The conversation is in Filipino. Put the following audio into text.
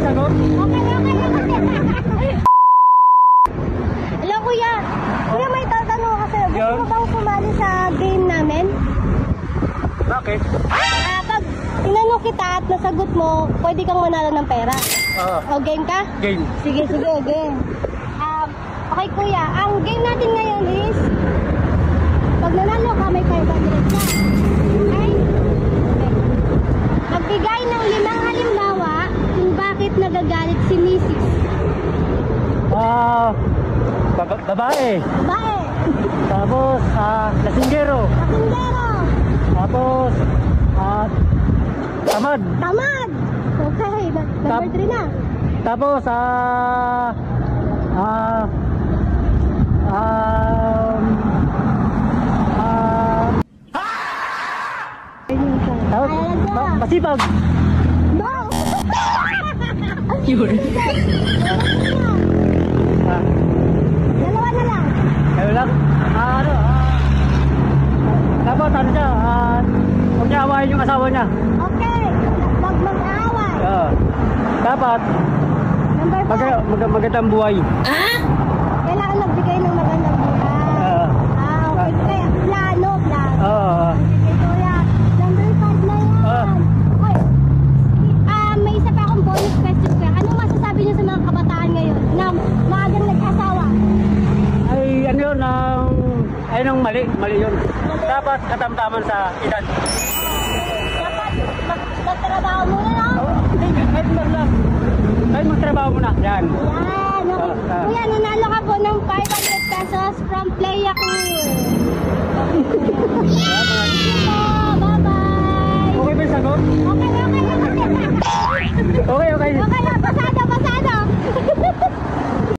sagot? Okay. Hello kuya. Kuya, may tatanong ako sa'yo. Gusto mo bang sumali sa game namin? Bakit? Pag tinanong kita at nasagot mo, pwede kang manalo ng pera. Oo. O, game ka? Game. Sige, game. Okay kuya, ang game natin ngayon is pag nanalo ka, may 500 ka. Okay? Magbigay ng 5 halimbawa kung bakit nagagalit si Mrs. Babae. Babae. Tapos, lasinggero. Lasinggero. Tapos, tamad. Tamad. Okay, number 3 na. Tapos, masipag. No! Yun. Dalawa na lang. Ayaw lang. Dapat ano siya, huwag niya awayin yung asawa niya. Okay, wag mag-aaway. Dapat Number 5. magandang buhay. Kailangan nagbigay ng magandang buhay. Okay. Kaya plano. Sige, kuya. Number 5 na yan. Okay. May isa pa akong bonus question kuya. Anong masasabi niyo sa mga kabataan ngayon na maagang nag-asawa? Ay, ano yun, ay nang mali yun. Dapat katamtaman sa edad. Dapat magtrabaho muna, no? Kahit magtrabaho muna. Yan. Yan, okay. Kuya, nanalo ka po ng 500 pesos from Playa Cool. Bye-bye. Okay ba yung sagot? Okay. Okay. Okay, pasada.